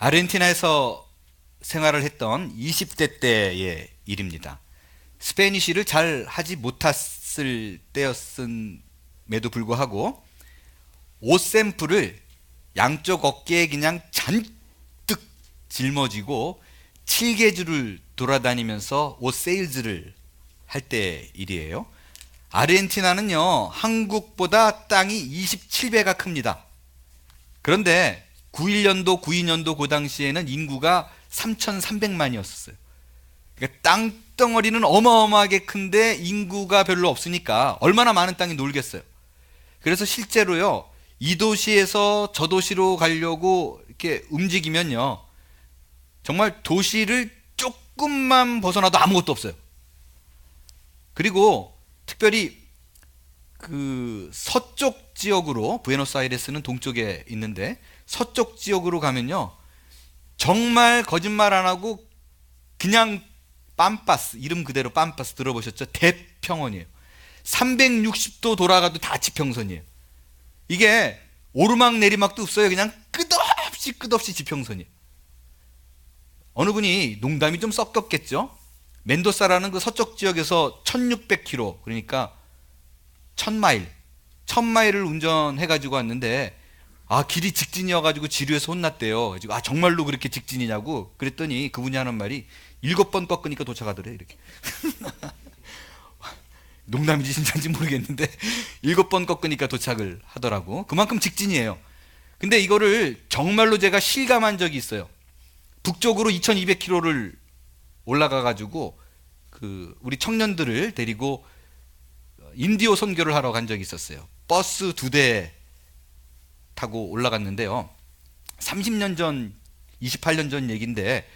아르헨티나에서 생활을 했던 20대 때의 일입니다. 스페니쉬를 잘 하지 못했을 때였음에도 불구하고 옷 샘플을 양쪽 어깨에 그냥 잔뜩 짊어지고 7개주를 돌아다니면서 옷 세일즈를 할 때 일이에요. 아르헨티나는요, 한국보다 땅이 27배가 큽니다. 그런데 91년도, 92년도 그 당시에는 인구가 3,300만이었어요. 그러니까 땅덩어리는 어마어마하게 큰데 인구가 별로 없으니까 얼마나 많은 땅이 놀겠어요. 그래서 실제로요, 이 도시에서 저 도시로 가려고 이렇게 움직이면요, 정말 도시를 조금만 벗어나도 아무것도 없어요. 그리고 특별히 그 서쪽 지역으로, 부에노스아이레스는 동쪽에 있는데 서쪽 지역으로 가면요, 정말 거짓말 안 하고 그냥 빰파스, 이름 그대로 빰파스 들어보셨죠? 대평원이에요. 360도 돌아가도 다 지평선이에요. 이게 오르막 내리막도 없어요. 그냥 끝없이 지평선이에요. 어느 분이 농담이 좀 섞였겠죠? 멘도사라는 그 서쪽 지역에서 1600km, 그러니까 1000마일을 운전해가지고 왔는데, 길이 직진이어가지고 지루해서 혼났대요. 그래서 정말로 그렇게 직진이냐고 그랬더니 그분이 하는 말이 7번 꺾으니까 도착하더래, 이렇게. 농담인지 진짜인지 모르겠는데 7번 꺾으니까 도착을 하더라고. 그만큼 직진이에요. 근데 이거를 정말로 제가 실감한 적이 있어요. 북쪽으로 2200km를 올라가가지고 우리 청년들을 데리고 인디오 선교를 하러 간 적이 있었어요. 버스 2대 타고 올라갔는데요. 30년 전, 28년 전 얘기인데,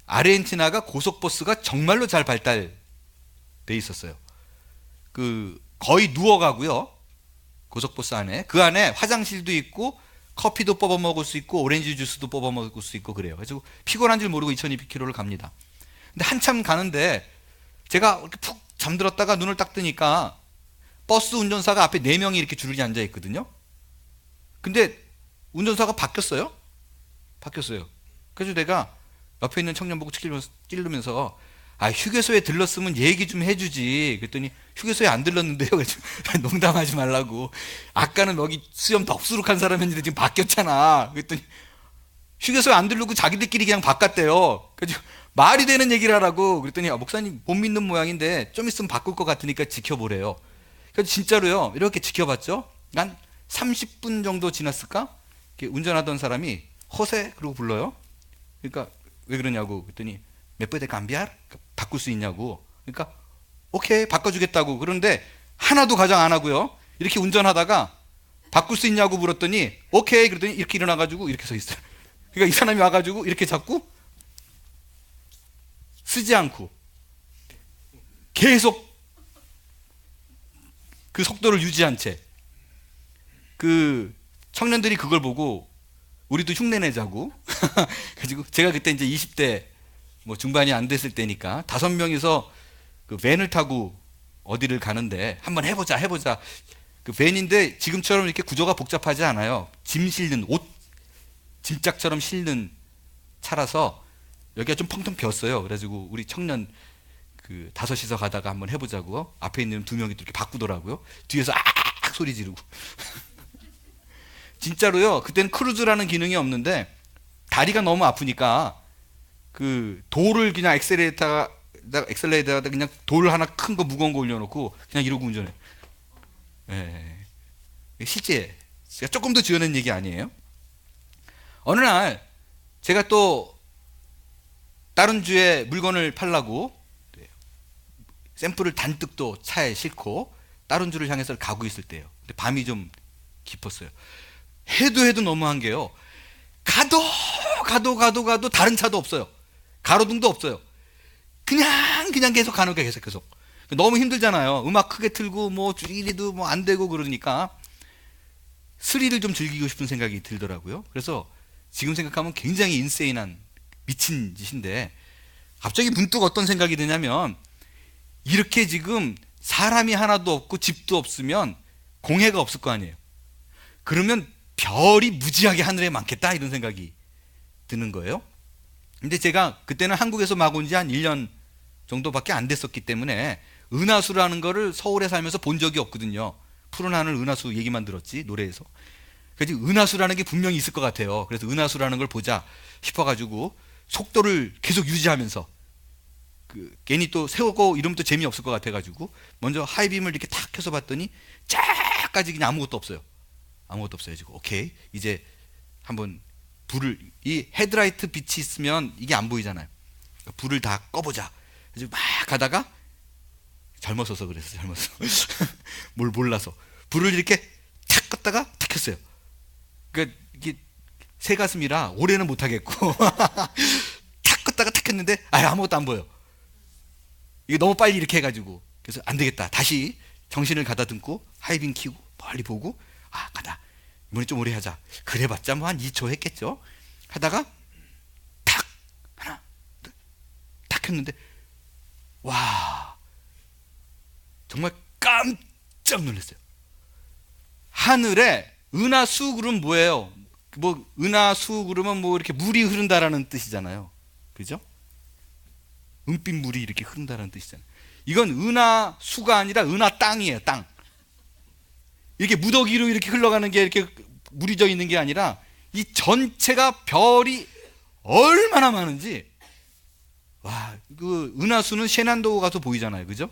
아르헨티나가 고속버스가 정말로 잘 발달돼 있었어요. 거의 누워가고요. 고속버스 안에. 그 안에 화장실도 있고, 커피도 뽑아 먹을 수 있고, 오렌지 주스도 뽑아 먹을 수 있고 그래요. 그래서 피곤한 줄 모르고 2200km를 갑니다. 근데 한참 가는데 제가 이렇게 푹 잠들었다가 눈을 딱 뜨니까 버스 운전사가 앞에 4명이 이렇게 줄이 앉아 있거든요. 근데 운전사가 바뀌었어요. 그래서 내가 옆에 있는 청년 보고 찔르면서 휴게소에 들렀으면 얘기 좀 해주지. 그랬더니 휴게소에 안 들렀는데요. 그래서 농담하지 말라고. 아까는 여기 수염 덥수룩한 사람이었는데 지금 바뀌었잖아. 그랬더니 휴게소에 안 들르고 자기들끼리 그냥 바꿨대요. 그래서 말이 되는 얘기를 하라고. 그랬더니 목사님 못 믿는 모양인데 좀 있으면 바꿀 것 같으니까 지켜보래요. 그래서 진짜로요, 이렇게 지켜봤죠. 한 30분 정도 지났을까? 운전하던 사람이 호세 그러고 불러요. 그러니까 왜 그러냐고 그랬더니 몇 puede cambiar? 바꿀 수 있냐고. 그러니까 오케이 바꿔주겠다고. 그런데 하나도 가장 안 하고요, 이렇게 운전하다가 바꿀 수 있냐고 물었더니 오케이 그랬더니 이렇게 일어나가지고 이렇게 서 있어요. 그러니까 이 사람이 와가지고 이렇게 잡고 쓰지 않고 계속 그 속도를 유지한 채, 청년들이 그걸 보고 우리도 흉내내자고 가지고, 제가 그때 이제 20대 중반이 안 됐을 때니까 5명이서 그 밴을 타고 어디를 가는데 한번 해보자. 그 밴인데 지금처럼 이렇게 구조가 복잡하지 않아요. 짐 실는, 옷 짐짝처럼 실는 차라서 여기가 좀 펑텅 비었어요. 그래가지고 우리 청년 5이서 가다가 한번 해보자고 앞에 있는 2명이 또 이렇게 바꾸더라고요. 뒤에서 소리 지르고. 진짜로요, 그때는 크루즈라는 기능이 없는데 다리가 너무 아프니까 돌을 그냥 엑셀레이터에다 그냥 돌 하나 큰 거 무거운 거 올려놓고 그냥 이러고 운전해. 예. 실제 제가 조금 더 지어낸 얘기 아니에요. 어느 날 제가 또 다른 주에 물건을 팔라고 샘플을 단뜩 또 차에 싣고 다른 주를 향해서 가고 있을 때예요. 근데 밤이 좀 깊었어요. 해도 너무한 게요, 가도 다른 차도 없어요. 가로등도 없어요. 그냥 계속 가는 거예요. 계속. 너무 힘들잖아요. 음악 크게 틀고 줄이기도 안 되고 그러니까 스릴을 좀 즐기고 싶은 생각이 들더라고요. 그래서 지금 생각하면 굉장히 인세인한 미친 짓인데, 갑자기 문득 어떤 생각이 드냐면, 이렇게 지금 사람이 하나도 없고 집도 없으면 공해가 없을 거 아니에요. 그러면 별이 무지하게 하늘에 많겠다, 이런 생각이 드는 거예요. 근데 제가 그때는 한국에서 막 온 지 한 1년 정도밖에 안 됐었기 때문에 은하수라는 거를 서울에 살면서 본 적이 없거든요. 푸른 하늘 은하수 얘기만 들었지, 노래에서. 그래서 은하수라는 게 분명히 있을 것 같아요. 그래서 은하수라는 걸 보자 싶어가지고 속도를 계속 유지하면서 괜히 또 세우고 이러면 또 재미없을 것 같아가지고 먼저 하이빔을 이렇게 탁 켜서 봤더니 쫙까지 그냥 아무것도 없어요. 아무것도 없어요. 지금 오케이, 이제 한번 불을, 이 헤드라이트 빛이 있으면 이게 안 보이잖아요. 그러니까 불을 다 꺼보자. 그래서 막 가다가 젊었어서 그래서 젊었어. 뭘 몰라서 불을 이렇게 탁 껐다가 탁 켰어요. 그러니까 이게 새 가슴이라 오래는 못 하겠고 탁 껐다가 탁 켰는데 아무것도 안 보여. 이게 너무 빨리 이렇게 해가지고 그래서 안 되겠다. 다시 정신을 가다듬고 하이빔 켜고 멀리 보고 가다. 이번에 좀 오래 하자. 그래봤자 뭐 한 2초 했겠죠. 하다가 탁 하나 둘, 탁 켰는데 와, 정말 깜짝 놀랐어요. 하늘에 은하수 그러면 뭐예요? 뭐 은하수 그러면 뭐 이렇게 물이 흐른다라는 뜻이잖아요. 그죠? 은빛 물이 이렇게 흐른다라는 뜻이잖아요. 이건 은하수가 아니라 은하 땅이에요. 땅. 이렇게 무더기로 이렇게 흘러가는 게 이렇게 물이 져 있는 게 아니라 이 전체가 별이 얼마나 많은지. 와, 그 은하수는 셰난도 가서 보이잖아요. 그죠?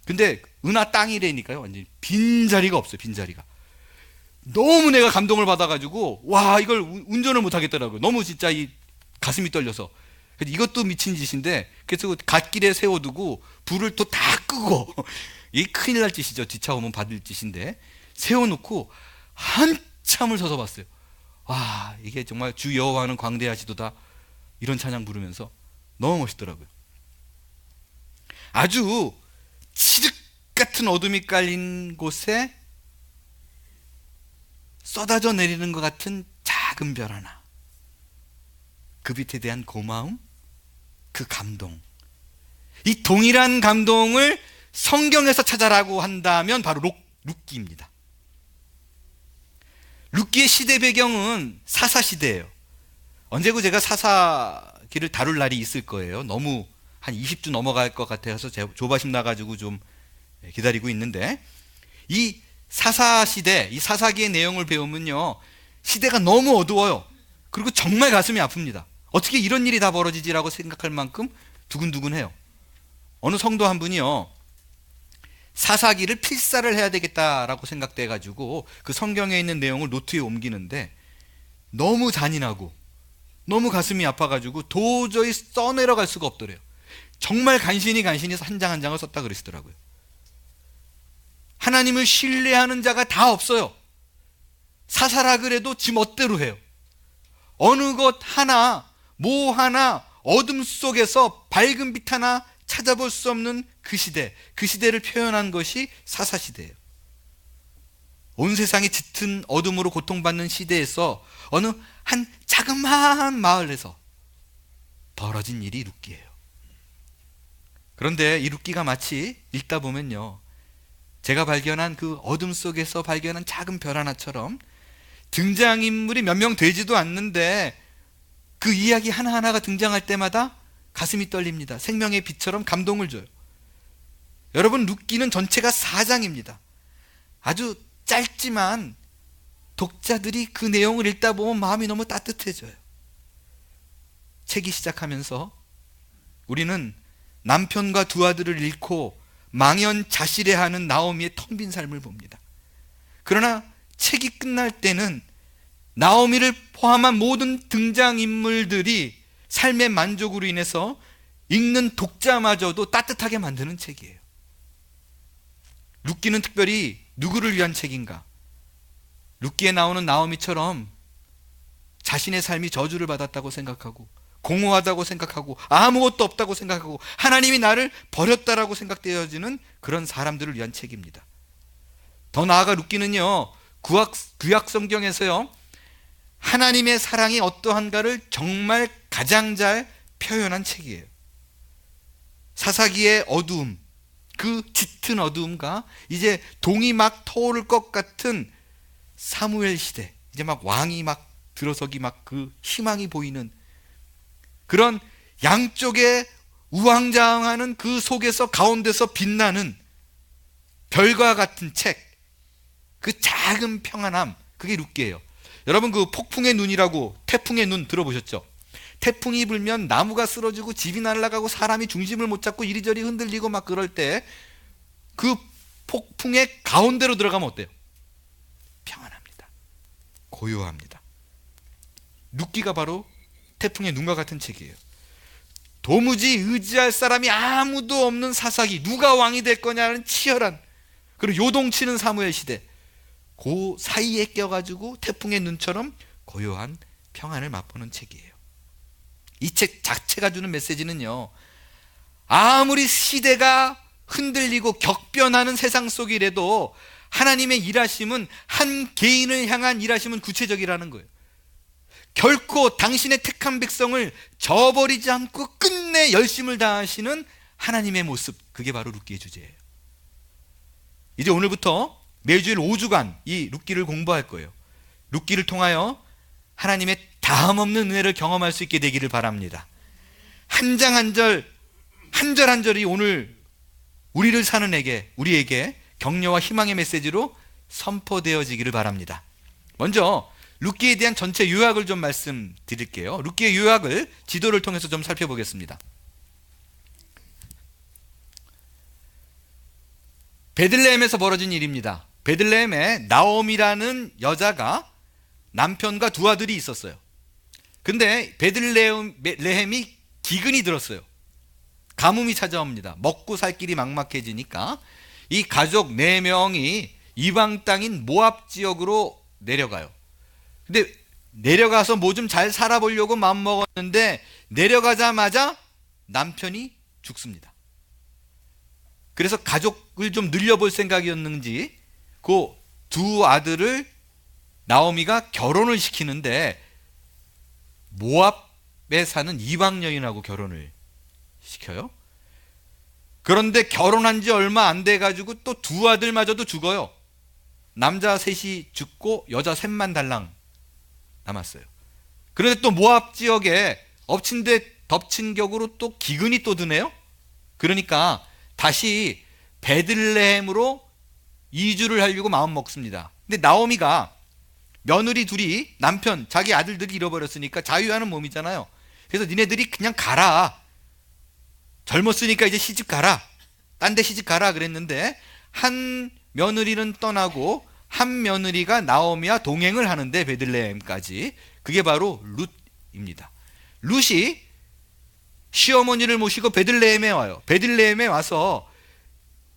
근데 은하 땅이라니까요. 완전히 빈자리가 없어요. 빈자리가. 너무 내가 감동을 받아가지고 와, 이걸 운전을 못 하겠더라고요. 너무 진짜 이 가슴이 떨려서. 그래서 이것도 미친 짓인데, 그래서 갓길에 세워두고 불을 또 다 끄고 이 큰일 날 짓이죠. 뒤차 오면 받을 짓인데 세워놓고 한참을 서서 봤어요. 와, 이게 정말 주 여호와는 광대하시도다, 이런 찬양 부르면서 너무 멋있더라고요. 아주 칠흑 같은 어둠이 깔린 곳에 쏟아져 내리는 것 같은 작은 별 하나, 그 빛에 대한 고마움, 그 감동, 이 동일한 감동을 성경에서 찾아라고 한다면 바로 룻기입니다. 룻기의 시대 배경은 사사시대예요. 언제고 제가 사사기를 다룰 날이 있을 거예요. 너무 한 20주 넘어갈 것 같아서 조바심 나가지고 좀 기다리고 있는데, 이 사사시대, 이 사사기의 내용을 배우면요, 시대가 너무 어두워요. 그리고 정말 가슴이 아픕니다. 어떻게 이런 일이 다 벌어지지라고 생각할 만큼 두근두근해요. 어느 성도 한 분이요, 사사기를 필사를 해야 되겠다라고 생각돼가지고 그 성경에 있는 내용을 노트에 옮기는데 너무 잔인하고 너무 가슴이 아파가지고 도저히 써내려갈 수가 없더래요. 정말 간신히 한 장 한 장을 썼다 그러시더라고요. 하나님을 신뢰하는 자가 다 없어요. 사사라 그래도 지 멋대로 해요. 어느 것 하나, 뭐 하나, 어둠 속에서 밝은 빛 하나 찾아볼 수 없는 그 시대, 그 시대를 표현한 것이 사사시대예요. 온 세상이 짙은 어둠으로 고통받는 시대에서 어느 한 자그마한 마을에서 벌어진 일이 룻기예요. 그런데 이 룻기가 마치 읽다 보면요, 제가 발견한 그 어둠 속에서 발견한 작은 별 하나처럼 등장인물이 몇 명 되지도 않는데 그 이야기 하나하나가 등장할 때마다 가슴이 떨립니다. 생명의 빛처럼 감동을 줘요. 여러분, 룻기는 전체가 4장입니다. 아주 짧지만 독자들이 그 내용을 읽다 보면 마음이 너무 따뜻해져요. 책이 시작하면서 우리는 남편과 두 아들을 잃고 망연자실해하는 나오미의 텅 빈 삶을 봅니다. 그러나 책이 끝날 때는 나오미를 포함한 모든 등장인물들이 삶의 만족으로 인해서 읽는 독자마저도 따뜻하게 만드는 책이에요. 룻기는 특별히 누구를 위한 책인가? 룻기에 나오는 나오미처럼 자신의 삶이 저주를 받았다고 생각하고 공허하다고 생각하고 아무것도 없다고 생각하고 하나님이 나를 버렸다라고 생각되어지는 그런 사람들을 위한 책입니다. 더 나아가 룻기는요, 구약 성경에서요, 하나님의 사랑이 어떠한가를 정말 가장 잘 표현한 책이에요. 사사기의 어두움, 그 짙은 어두움과 이제 동이 막 터오를 것 같은 사무엘 시대, 이제 막 왕이 막 들어서기 막 그 희망이 보이는 그런 양쪽에 우왕좌왕하는 그 속에서 가운데서 빛나는 별과 같은 책, 그 작은 평안함, 그게 룻기예요. 여러분, 그 폭풍의 눈이라고, 태풍의 눈 들어보셨죠? 태풍이 불면 나무가 쓰러지고 집이 날아가고 사람이 중심을 못 잡고 이리저리 흔들리고 막 그럴 때 그 폭풍의 가운데로 들어가면 어때요? 평안합니다. 고요합니다. 룻기가 바로 태풍의 눈과 같은 책이에요. 도무지 의지할 사람이 아무도 없는 사사기, 누가 왕이 될 거냐는 치열한, 그리고 요동치는 사무엘 시대, 그 사이에 껴가지고 태풍의 눈처럼 고요한 평안을 맛보는 책이에요. 이 책 자체가 주는 메시지는요, 아무리 시대가 흔들리고 격변하는 세상 속이라도 하나님의 일하심은, 한 개인을 향한 일하심은 구체적이라는 거예요. 결코 당신의 택한 백성을 저버리지 않고 끝내 열심을 다하시는 하나님의 모습, 그게 바로 룻기의 주제예요. 이제 오늘부터 매주일 5주간 이 룻기를 공부할 거예요. 룻기를 통하여 하나님의 다함없는 은혜를 경험할 수 있게 되기를 바랍니다. 한 장 한 절, 한 절 한 절이 오늘 우리를 사는 우리에게 격려와 희망의 메시지로 선포되어지기를 바랍니다. 먼저 룻기에 대한 전체 요약을 좀 말씀드릴게요. 룻기의 요약을 지도를 통해서 좀 살펴보겠습니다. 베들레헴에서 벌어진 일입니다. 베들레헴에 나옴이라는 여자가 남편과 두 아들이 있었어요. 근데 베들레헴이 기근이 들었어요. 가뭄이 찾아옵니다. 먹고 살 길이 막막해지니까 이 가족 4명이 이방 땅인 모압 지역으로 내려가요. 근데 내려가서 뭐 좀 잘 살아보려고 마음먹었는데 내려가자마자 남편이 죽습니다. 그래서 가족을 좀 늘려볼 생각이었는지 그 두 아들을 나오미가 결혼을 시키는데 모압에 사는 이방 여인하고 결혼을 시켜요. 그런데 결혼한 지 얼마 안 돼가지고 또 두 아들마저도 죽어요. 남자 셋이 죽고 여자 셋만 달랑 남았어요. 그런데 또 모압 지역에 엎친 데 덮친 격으로 또 기근이 또 드네요. 그러니까 다시 베들레헴으로 이주를 하려고 마음 먹습니다. 근데 나오미가 며느리 둘이 남편, 자기 아들들이 잃어버렸으니까 자유하는 몸이잖아요. 그래서 니네들이 그냥 가라. 젊었으니까 이제 시집 가라. 딴 데 시집 가라 그랬는데 한 며느리는 떠나고 한 며느리가 나오미와 동행을 하는데 베들레헴까지. 그게 바로 룻입니다. 룻이 시어머니를 모시고 베들레헴에 와요. 베들레헴에 와서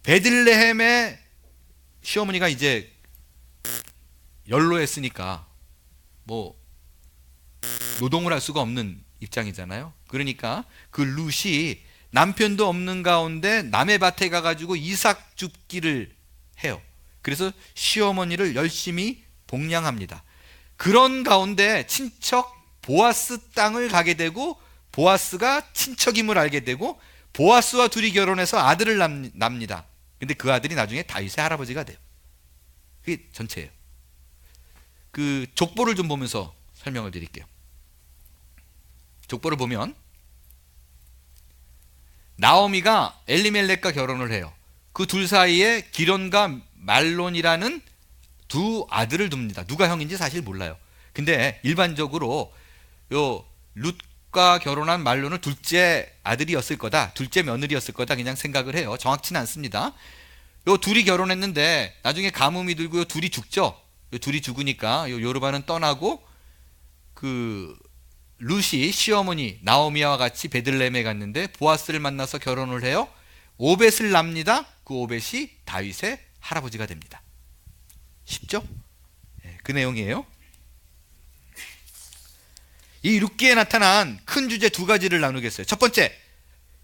베들레헴에 시어머니가 이제 연로했으니까 뭐 노동을 할 수가 없는 입장이잖아요. 그러니까 그 룻이 남편도 없는 가운데 남의 밭에 가가지고 이삭 줍기를 해요. 그래서 시어머니를 열심히 복량합니다. 그런 가운데 친척 보아스 땅을 가게 되고 보아스가 친척임을 알게 되고 보아스와 둘이 결혼해서 아들을 낳습니다. 근데 그 아들이 나중에 다윗의 할아버지가 돼요. 그게 전체예요. 그 족보를 좀 보면서 설명을 드릴게요. 족보를 보면 나오미가 엘리멜렉과 결혼을 해요. 그 둘 사이에 기론과 말론이라는 두 아들을 둡니다. 누가 형인지 사실 몰라요. 근데 일반적으로 요 룻과 결혼한 말론은 둘째 아들이었을 거다, 둘째 며느리였을 거다 그냥 생각을 해요. 정확치는 않습니다. 요 둘이 결혼했는데 나중에 가뭄이 들고 요 둘이 죽죠. 요 둘이 죽으니까 요 요르바는 떠나고 그 룻이 시어머니 나오미와 같이 베들레헴에 갔는데 보아스를 만나서 결혼을 해요. 오벳을 낳습니다. 그 오벳이 다윗의 할아버지가 됩니다. 쉽죠? 그 내용이에요. 이 룻기에 나타난 큰 주제 두 가지를 나누겠어요. 첫 번째,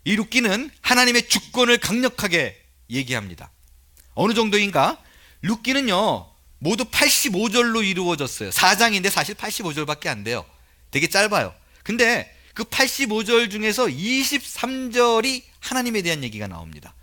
이 룻기는 하나님의 주권을 강력하게 얘기합니다. 어느 정도인가? 룻기는요 모두 85절로 이루어졌어요. 4장인데 사실 85절밖에 안 돼요. 되게 짧아요. 근데 그 85절 중에서 23절이 하나님에 대한 얘기가 나옵니다.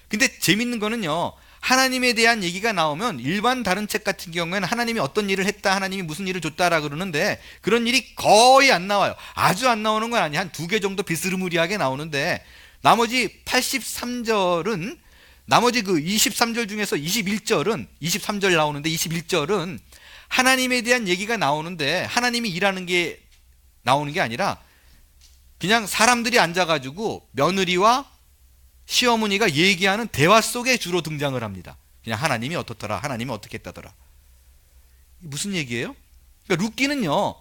근데 재밌는 거는요, 하나님에 대한 얘기가 나오면 일반 다른 책 같은 경우에는 하나님이 어떤 일을 했다, 하나님이 무슨 일을 줬다라 그러는데 그런 일이 거의 안 나와요. 아주 안 나오는 건 아니에요. 한 2개 정도 비스무리하게 나오는데 나머지 83절은 나머지 그 23절 중에서 23절 나오는데 21절은 하나님에 대한 얘기가 나오는데 하나님이 일하는 게 나오는 게 아니라 그냥 사람들이 앉아가지고 며느리와 시어머니가 얘기하는 대화 속에 주로 등장을 합니다. 그냥 하나님이 어떻더라, 하나님이 어떻게 했다더라. 무슨 얘기예요? 그러니까 룻기는요,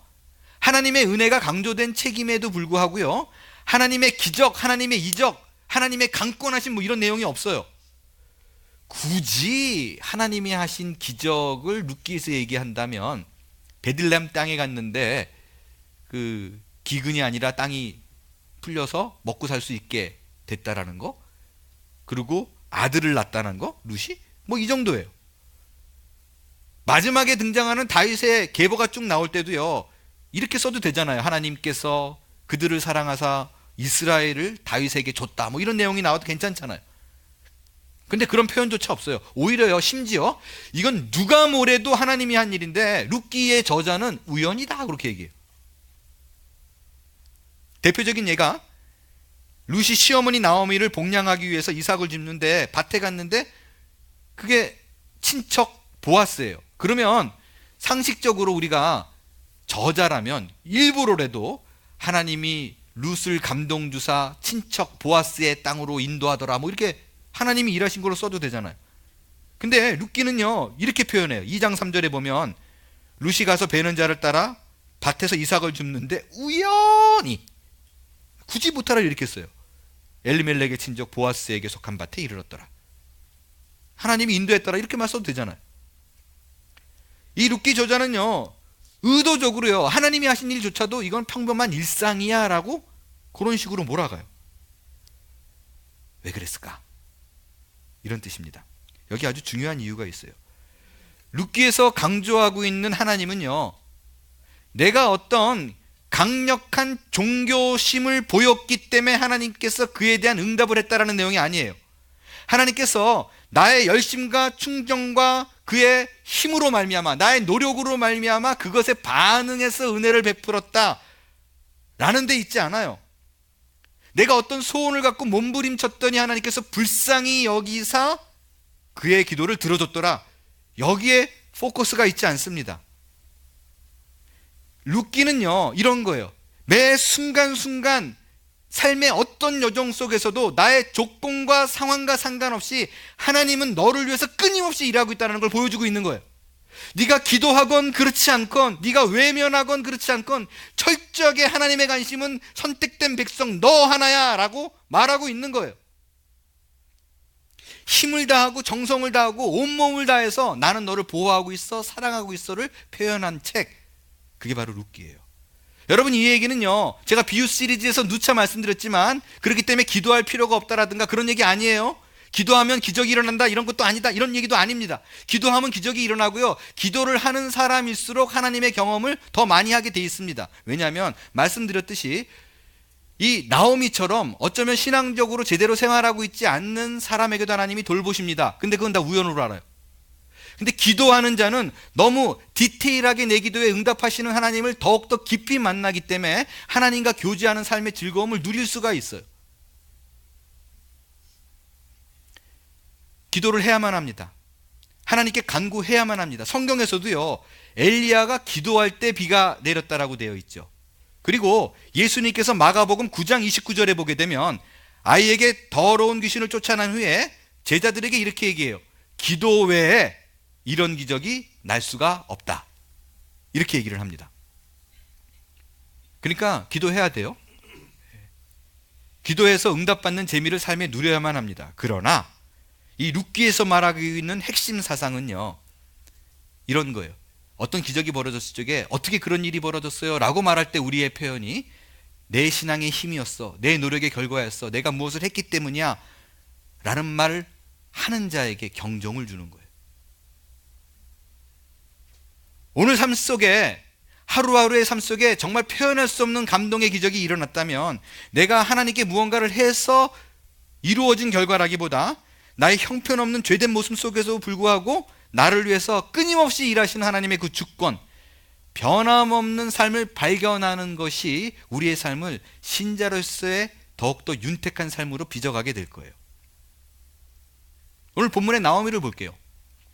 하나님의 은혜가 강조된 책임에도 불구하고요, 하나님의 기적, 하나님의 이적, 하나님의 강권하신 뭐 이런 내용이 없어요. 굳이 하나님이 하신 기적을 룻기에서 얘기한다면 베들레헴 땅에 갔는데 그 기근이 아니라 땅이 풀려서 먹고 살 수 있게 됐다라는 거, 그리고 아들을 낳았다는 거, 룻이 뭐 이 정도예요. 마지막에 등장하는 다윗의 계보가 쭉 나올 때도요, 이렇게 써도 되잖아요. 하나님께서 그들을 사랑하사 이스라엘을 다윗에게 줬다, 뭐 이런 내용이 나와도 괜찮잖아요. 근데 그런 표현조차 없어요. 오히려요, 심지어 이건 누가 뭐래도 하나님이 한 일인데 룻기의 저자는 우연이다 그렇게 얘기해요. 대표적인 예가 룻이 시어머니 나오미를 복량하기 위해서 이삭을 줍는데 밭에 갔는데 그게 친척 보아스예요. 그러면 상식적으로 우리가 저자라면 일부러라도 하나님이 룻을 감동 주사 친척 보아스의 땅으로 인도하더라, 뭐 이렇게 하나님이 일하신 걸로 써도 되잖아요. 근데 룻기는요 이렇게 표현해요. 2장 3절에 보면 룻이 가서 베는 자를 따라 밭에서 이삭을 줍는데 우연히, 굳이 못하라 이렇게 써요. 엘리멜렉의 친족 보아스에게 속한 밭에 이르렀더라. 하나님이 인도했더라 이렇게만 써도 되잖아요. 이 룻기 저자는요 의도적으로요 하나님이 하신 일조차도 이건 평범한 일상이야 라고 그런 식으로 몰아가요. 왜 그랬을까? 이런 뜻입니다. 여기 아주 중요한 이유가 있어요. 룻기에서 강조하고 있는 하나님은요, 내가 어떤 강력한 종교심을 보였기 때문에 하나님께서 그에 대한 응답을 했다라는 내용이 아니에요. 하나님께서 나의 열심과 충정과 그의 힘으로 말미암아, 나의 노력으로 말미암아 그것에 반응해서 은혜를 베풀었다 라는 데 있지 않아요. 내가 어떤 소원을 갖고 몸부림쳤더니 하나님께서 불쌍히 여기사 그의 기도를 들어줬더라, 여기에 포커스가 있지 않습니다. 룻기는요 이런 거예요. 매 순간순간 삶의 어떤 여정 속에서도 나의 조건과 상황과 상관없이 하나님은 너를 위해서 끊임없이 일하고 있다는 걸 보여주고 있는 거예요. 네가 기도하건 그렇지 않건, 네가 외면하건 그렇지 않건 철저하게 하나님의 관심은 선택된 백성 너 하나야 라고 말하고 있는 거예요. 힘을 다하고 정성을 다하고 온몸을 다해서 나는 너를 보호하고 있어, 사랑하고 있어를 표현한 책, 그게 바로 룻기예요. 여러분, 이 얘기는요 제가 비유 시리즈에서 누차 말씀드렸지만 그렇기 때문에 기도할 필요가 없다라든가 그런 얘기 아니에요. 기도하면 기적이 일어난다 이런 것도 아니다, 이런 얘기도 아닙니다. 기도하면 기적이 일어나고요, 기도를 하는 사람일수록 하나님의 경험을 더 많이 하게 돼 있습니다. 왜냐하면 말씀드렸듯이 이 나오미처럼 어쩌면 신앙적으로 제대로 생활하고 있지 않는 사람에게도 하나님이 돌보십니다. 근데 그건 다 우연으로 알아요. 근데 기도하는 자는 너무 디테일하게 내 기도에 응답하시는 하나님을 더욱더 깊이 만나기 때문에 하나님과 교제하는 삶의 즐거움을 누릴 수가 있어요. 기도를 해야만 합니다. 하나님께 간구해야만 합니다. 성경에서도요 엘리야가 기도할 때 비가 내렸다라고 되어 있죠. 그리고 예수님께서 마가복음 9장 29절에 보게 되면 아이에게 더러운 귀신을 쫓아낸 후에 제자들에게 이렇게 얘기해요. 기도 외에 이런 기적이 날 수가 없다, 이렇게 얘기를 합니다. 그러니까 기도해야 돼요. 기도해서 응답받는 재미를 삶에 누려야만 합니다. 그러나 이 룻기에서 말하고 있는 핵심 사상은요 이런 거예요. 어떤 기적이 벌어졌을 적에 어떻게 그런 일이 벌어졌어요 라고 말할 때 우리의 표현이 내 신앙의 힘이었어, 내 노력의 결과였어, 내가 무엇을 했기 때문이야 라는 말을 하는 자에게 경종을 주는 거예요. 오늘 삶 속에, 하루하루의 삶 속에 정말 표현할 수 없는 감동의 기적이 일어났다면 내가 하나님께 무언가를 해서 이루어진 결과라기보다 나의 형편없는 죄된 모습 속에서도 불구하고 나를 위해서 끊임없이 일하시는 하나님의 그 주권, 변함없는 삶을 발견하는 것이 우리의 삶을 신자로서의 더욱더 윤택한 삶으로 빚어가게 될 거예요. 오늘 본문의 나오미를 볼게요.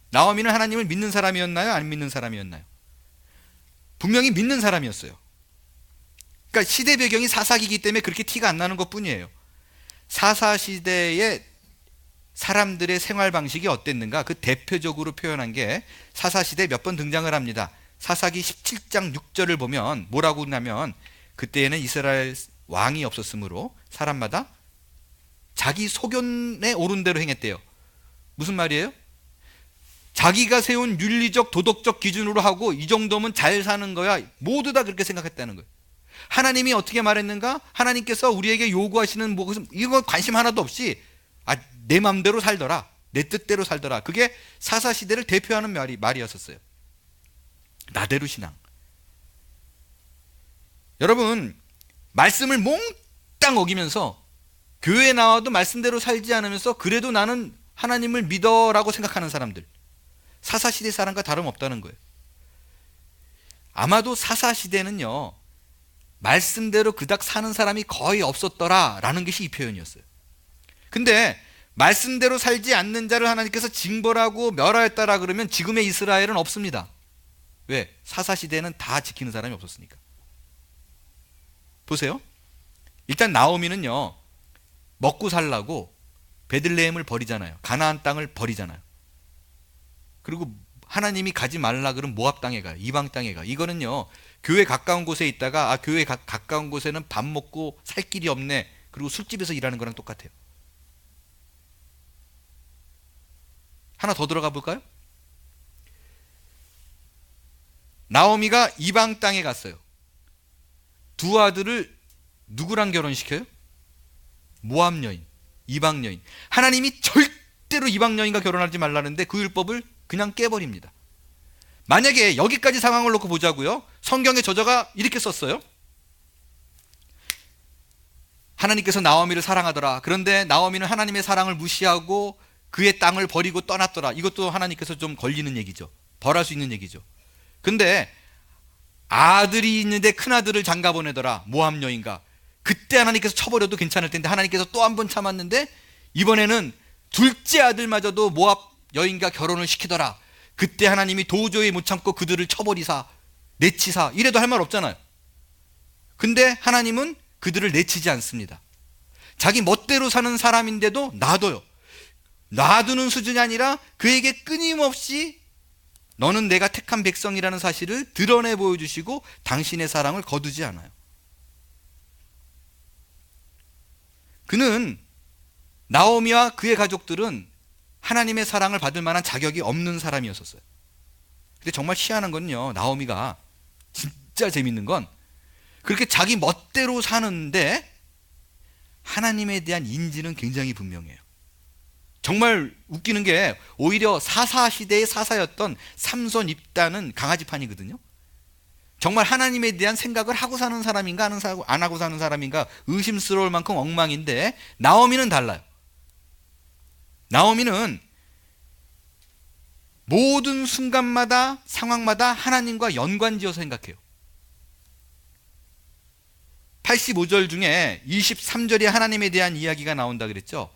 나오미는 하나님을 믿는 사람이었나요? 안 믿는 사람이었나요? 분명히 믿는 사람이었어요. 그러니까 시대 배경이 사사기이기 때문에 그렇게 티가 안 나는 것뿐이에요. 사사시대의 사람들의 생활 방식이 어땠는가, 그 대표적으로 표현한 게 사사시대에 몇 번 등장을 합니다. 사사기 17장 6절을 보면 뭐라고 하냐면, 그때에는 이스라엘 왕이 없었으므로 사람마다 자기 소견에 오른 대로 행했대요. 무슨 말이에요? 자기가 세운 윤리적 도덕적 기준으로 하고 이 정도면 잘 사는 거야, 모두 다 그렇게 생각했다는 거예요. 하나님이 어떻게 말했는가? 하나님께서 우리에게 요구하시는 이거 관심 하나도 없이 내 마음대로 살더라, 내 뜻대로 살더라. 그게 사사시대를 대표하는 말이었었어요. 나대로 신앙. 여러분, 말씀을 몽땅 어기면서 교회에 나와도 말씀대로 살지 않으면서 그래도 나는 하나님을 믿어라고 생각하는 사람들, 사사시대 사람과 다름없다는 거예요. 아마도 사사시대는요, 말씀대로 그닥 사는 사람이 거의 없었더라라는 것이 이 표현이었어요. 근데 말씀대로 살지 않는 자를 하나님께서 징벌하고 멸하였다라 그러면 지금의 이스라엘은 없습니다. 왜? 사사시대는 다 지키는 사람이 없었으니까. 보세요. 일단 나오미는요, 먹고 살라고 베들레헴을 버리잖아요. 가나안 땅을 버리잖아요. 그리고 하나님이 가지 말라 그러면 모압 땅에 가요. 이방 땅에 가요. 이거는요, 교회 가까운 곳에 있다가 교회 가까운 곳에는 밥 먹고 살 길이 없네, 그리고 술집에서 일하는 거랑 똑같아요. 하나 더 들어가 볼까요? 나오미가 이방 땅에 갔어요. 두 아들을 누구랑 결혼시켜요? 모압 여인, 이방 여인. 하나님이 절대로 이방 여인과 결혼하지 말라는데 그 율법을 그냥 깨버립니다. 만약에 여기까지 상황을 놓고 보자고요. 성경의 저자가 이렇게 썼어요. 하나님께서 나오미를 사랑하더라. 그런데 나오미는 하나님의 사랑을 무시하고 그의 땅을 버리고 떠났더라. 이것도 하나님께서 좀 걸리는 얘기죠. 벌할 수 있는 얘기죠. 근데 아들이 있는데 큰아들을 장가 보내더라. 모압 여인과. 그때 하나님께서 쳐버려도 괜찮을 텐데 하나님께서 또 한 번 참았는데 이번에는 둘째 아들마저도 모압 여인과 결혼을 시키더라. 그때 하나님이 도저히 못 참고 그들을 쳐버리사, 내치사. 이래도 할 말 없잖아요. 근데 하나님은 그들을 내치지 않습니다. 자기 멋대로 사는 사람인데도 놔둬요. 놔두는 수준이 아니라 그에게 끊임없이 너는 내가 택한 백성이라는 사실을 드러내 보여주시고 당신의 사랑을 거두지 않아요. 그는, 나오미와 그의 가족들은 하나님의 사랑을 받을 만한 자격이 없는 사람이었었어요. 근데 정말 희한한 건요, 나오미가 진짜 재밌는 건 그렇게 자기 멋대로 사는데 하나님에 대한 인지는 굉장히 분명해요. 정말 웃기는 게 오히려 사사시대의 사사였던 삼손 입다는 강아지판이거든요. 정말 하나님에 대한 생각을 하고 사는 사람인가 안 하고 사는 사람인가 의심스러울 만큼 엉망인데 나오미는 달라요. 나오미는 모든 순간마다 상황마다 하나님과 연관지어서 생각해요. 85절 중에 23절에 하나님에 대한 이야기가 나온다 그랬죠.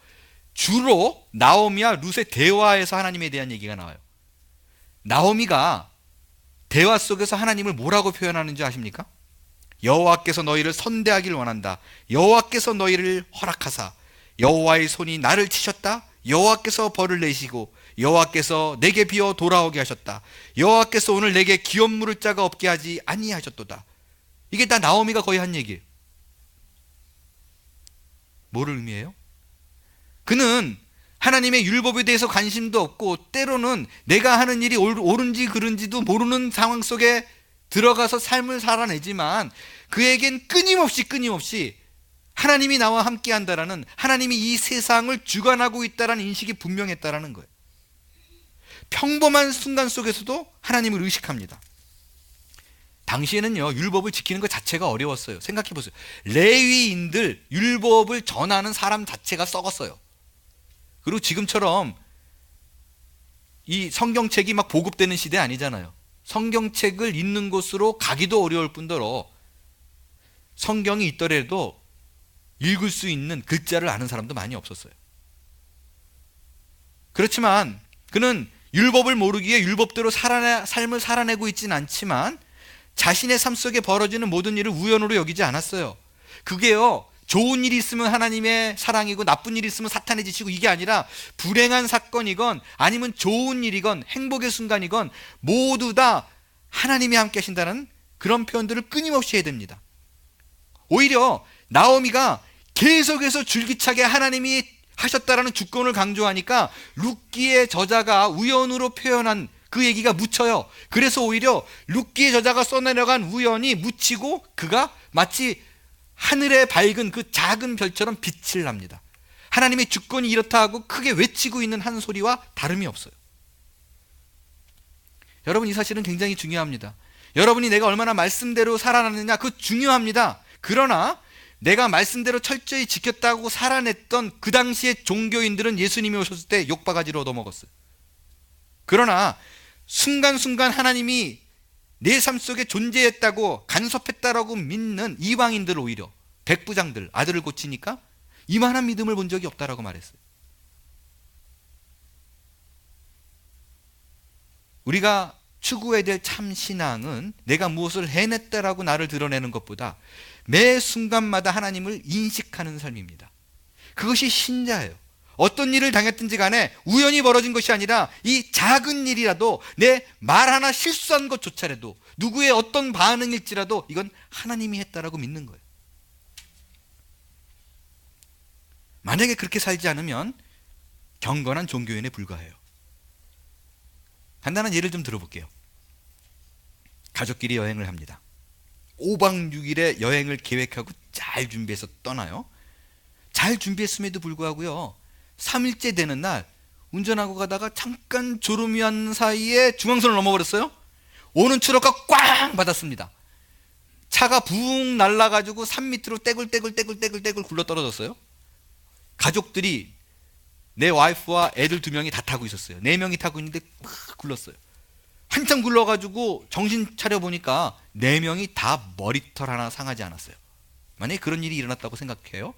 주로 나오미와 룻의 대화에서 하나님에 대한 얘기가 나와요. 나오미가 대화 속에서 하나님을 뭐라고 표현하는지 아십니까? 여호와께서 너희를 선대하길 원한다. 여호와께서 너희를 허락하사 여호와의 손이 나를 치셨다. 여호와께서 벌을 내시고 여호와께서 내게 비어 돌아오게 하셨다. 여호와께서 오늘 내게 기업 물을 자가 없게 하지 아니하셨도다. 이게 다 나오미가 거의 한 얘기예요. 뭐를 의미해요? 그는 하나님의 율법에 대해서 관심도 없고 때로는 내가 하는 일이 옳은지 그른지도 모르는 상황 속에 들어가서 삶을 살아내지만 그에겐 끊임없이 하나님이 나와 함께 한다라는, 하나님이 이 세상을 주관하고 있다라는 인식이 분명했다라는 거예요. 평범한 순간 속에서도 하나님을 의식합니다. 당시에는요, 율법을 지키는 것 자체가 어려웠어요. 생각해 보세요. 레위인들, 율법을 전하는 사람 자체가 썩었어요. 그리고 지금처럼 이 성경책이 막 보급되는 시대 아니잖아요. 성경책을 읽는 곳으로 가기도 어려울 뿐더러 성경이 있더라도 읽을 수 있는 글자를 아는 사람도 많이 없었어요. 그렇지만 그는 율법을 모르기에 율법대로 삶을 살아내고 있지는 않지만 자신의 삶 속에 벌어지는 모든 일을 우연으로 여기지 않았어요. 그게요, 좋은 일이 있으면 하나님의 사랑이고 나쁜 일이 있으면 사탄의 짓이고 이게 아니라 불행한 사건이건 아니면 좋은 일이건 행복의 순간이건 모두 다 하나님이 함께 하신다는 그런 표현들을 끊임없이 해야 됩니다. 오히려 나오미가 계속해서 줄기차게 하나님이 하셨다라는 주권을 강조하니까 룻기의 저자가 우연으로 표현한 그 얘기가 묻혀요. 그래서 오히려 룻기의 저자가 써내려간 우연이 묻히고 그가 마치 하늘에 밝은 그 작은 별처럼 빛을 납니다. 하나님의 주권이 이렇다 하고 크게 외치고 있는 한 소리와 다름이 없어요. 여러분, 이 사실은 굉장히 중요합니다. 여러분이 내가 얼마나 말씀대로 살아났느냐, 그거 중요합니다. 그러나 내가 말씀대로 철저히 지켰다고 살아냈던 그 당시의 종교인들은 예수님이 오셨을 때 욕바가지로 얻어먹었어요. 그러나 순간순간 하나님이 내 삶 속에 존재했다고 간섭했다라고 믿는 이방인들, 오히려 백부장들 아들을 고치니까 이만한 믿음을 본 적이 없다라고 말했어요. 우리가 추구해야 될 참 신앙은 내가 무엇을 해냈다라고 나를 드러내는 것보다 매 순간마다 하나님을 인식하는 삶입니다. 그것이 신자예요. 어떤 일을 당했든지 간에 우연히 벌어진 것이 아니라 이 작은 일이라도 내 말 하나 실수한 것조차라도 누구의 어떤 반응일지라도 이건 하나님이 했다라고 믿는 거예요. 만약에 그렇게 살지 않으면 경건한 종교인에 불과해요. 간단한 예를 좀 들어볼게요. 가족끼리 여행을 합니다. 5박 6일의 여행을 계획하고 잘 준비해서 떠나요. 잘 준비했음에도 불구하고요, 3일째 되는 날 운전하고 가다가 잠깐 졸음이 한 사이에 중앙선을 넘어버렸어요. 오는 트럭과 꽝 받았습니다. 차가 붕 날라가지고 산 밑으로 떼굴떼굴 굴러 떨어졌어요. 가족들이, 내 와이프와 애들 2명이 다 타고 있었어요. 4명이 타고 있는데 막 굴렀어요. 한참 굴러가지고 정신 차려보니까 4명이 다 머리털 하나 상하지 않았어요. 만약에 그런 일이 일어났다고 생각해요?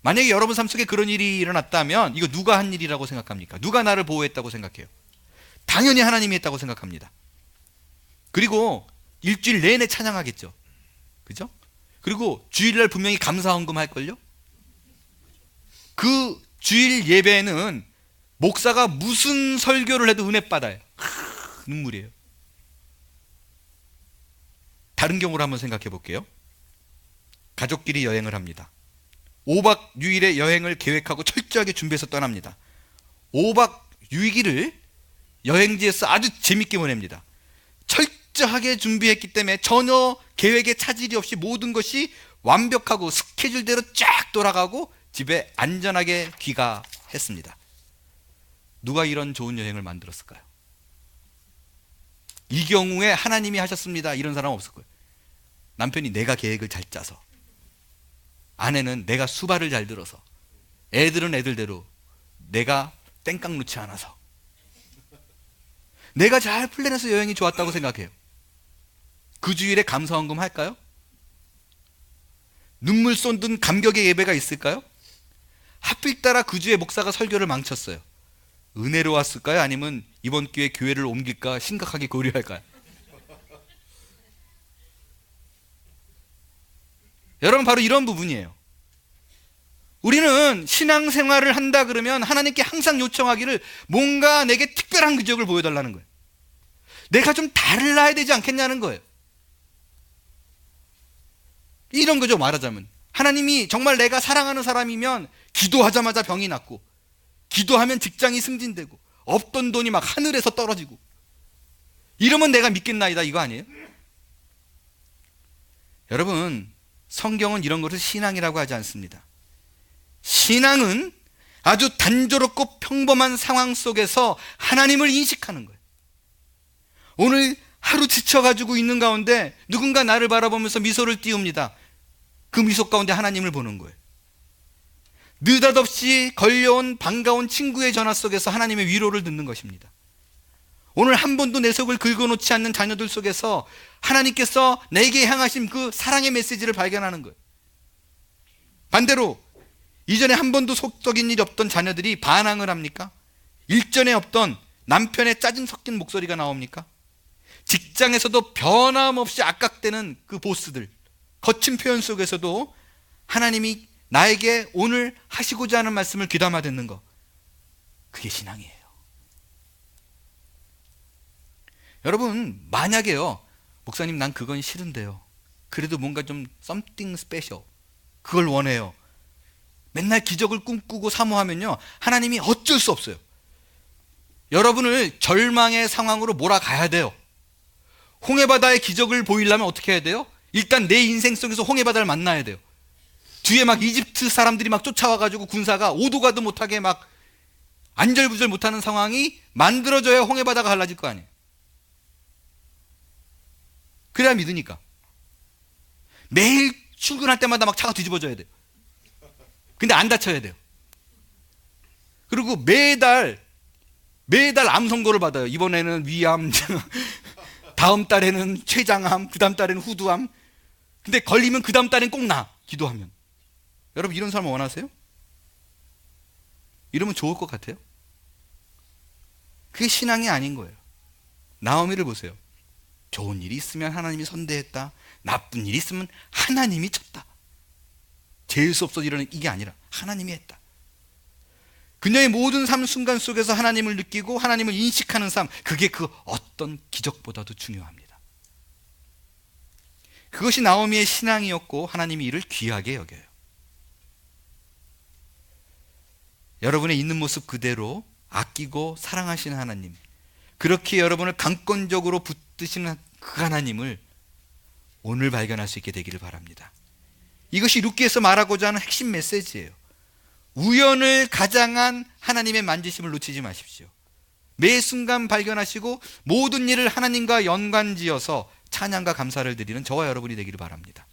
만약에 여러분 삶 속에 그런 일이 일어났다면 이거 누가 한 일이라고 생각합니까? 누가 나를 보호했다고 생각해요? 당연히 하나님이 했다고 생각합니다. 그리고 일주일 내내 찬양하겠죠. 그죠? 그리고 주일날 분명히 감사헌금 할걸요? 그 주일 예배는 목사가 무슨 설교를 해도 은혜 받아요. 눈물이에요. 다른 경우를 한번 생각해 볼게요. 가족끼리 여행을 합니다. 5박 6일의 여행을 계획하고 철저하게 준비해서 떠납니다. 5박 6일을 여행지에서 아주 재밌게 보냅니다. 철저하게 준비했기 때문에 전혀 계획에 차질이 없이 모든 것이 완벽하고 스케줄대로 쫙 돌아가고 집에 안전하게 귀가했습니다. 누가 이런 좋은 여행을 만들었을까요? 이 경우에 하나님이 하셨습니다 이런 사람 없을 거예요. 남편이 내가 계획을 잘 짜서, 아내는 내가 수발을 잘 들어서, 애들은 애들대로 내가 땡깡 놓지 않아서, 내가 잘 플랜해서 여행이 좋았다고 생각해요. 그 주일에 감사헌금 할까요? 눈물 쏟는 감격의 예배가 있을까요? 하필 따라 그 주에 목사가 설교를 망쳤어요. 은혜로 왔을까요? 아니면 이번 기회에 교회를 옮길까 심각하게 고려할까요? 여러분, 바로 이런 부분이에요. 우리는 신앙생활을 한다 그러면 하나님께 항상 요청하기를 뭔가 내게 특별한 기적을 보여달라는 거예요. 내가 좀 달라야 되지 않겠냐는 거예요. 이런 거죠. 말하자면 하나님이 정말 내가 사랑하는 사람이면 기도하자마자 병이 낫고, 기도하면 직장이 승진되고, 없던 돈이 막 하늘에서 떨어지고, 이러면 내가 믿겠나이다, 이거 아니에요? 여러분, 성경은 이런 것을 신앙이라고 하지 않습니다. 신앙은 아주 단조롭고 평범한 상황 속에서 하나님을 인식하는 거예요. 오늘 하루 지쳐가지고 있는 가운데 누군가 나를 바라보면서 미소를 띄웁니다. 그 미소 가운데 하나님을 보는 거예요. 느닷없이 걸려온 반가운 친구의 전화 속에서 하나님의 위로를 듣는 것입니다. 오늘 한 번도 내 속을 긁어놓지 않는 자녀들 속에서 하나님께서 내게 향하신 그 사랑의 메시지를 발견하는 거예요. 반대로 이전에 한 번도 속썩인 일이 없던 자녀들이 반항을 합니까? 일전에 없던 남편의 짜증 섞인 목소리가 나옵니까? 직장에서도 변함없이 악각대는 그 보스들, 거친 표현 속에서도 하나님이 나에게 오늘 하시고자 하는 말씀을 귀담아 듣는 것, 그게 신앙이에요. 여러분, 만약에요, 목사님 난 그건 싫은데요, 그래도 뭔가 좀 something special, 그걸 원해요, 맨날 기적을 꿈꾸고 사모하면요, 하나님이 어쩔 수 없어요. 여러분을 절망의 상황으로 몰아가야 돼요. 홍해바다의 기적을 보이려면 어떻게 해야 돼요? 일단 내 인생 속에서 홍해바다를 만나야 돼요. 뒤에 막 이집트 사람들이 막 쫓아와가지고 군사가 오도 가도 못하게 막 안절부절 못하는 상황이 만들어져야 홍해바다가 갈라질 거 아니에요. 그래야 믿으니까. 매일 출근할 때마다 막 차가 뒤집어져야 돼요. 근데 안 다쳐야 돼요. 그리고 매달 암 선고를 받아요. 이번에는 위암, 다음 달에는 췌장암, 그 다음 달에는 후두암. 근데 걸리면 그 다음 달엔 꼭 나, 기도하면. 여러분, 이런 사람 원하세요? 이러면 좋을 것 같아요? 그게 신앙이 아닌 거예요. 나오미를 보세요. 좋은 일이 있으면 하나님이 선대했다, 나쁜 일이 있으면 하나님이 쳤다. 재수 없어 이러는 이게 아니라 하나님이 했다. 그녀의 모든 삶 순간 속에서 하나님을 느끼고 하나님을 인식하는 삶, 그게 그 어떤 기적보다도 중요합니다. 그것이 나오미의 신앙이었고 하나님이 이를 귀하게 여겨요. 여러분의 있는 모습 그대로 아끼고 사랑하시는 하나님, 그렇게 여러분을 강권적으로 붙드시는 그 하나님을 오늘 발견할 수 있게 되기를 바랍니다. 이것이 룻기에서 말하고자 하는 핵심 메시지예요. 우연을 가장한 하나님의 만지심을 놓치지 마십시오. 매 순간 발견하시고 모든 일을 하나님과 연관지어서 찬양과 감사를 드리는 저와 여러분이 되기를 바랍니다.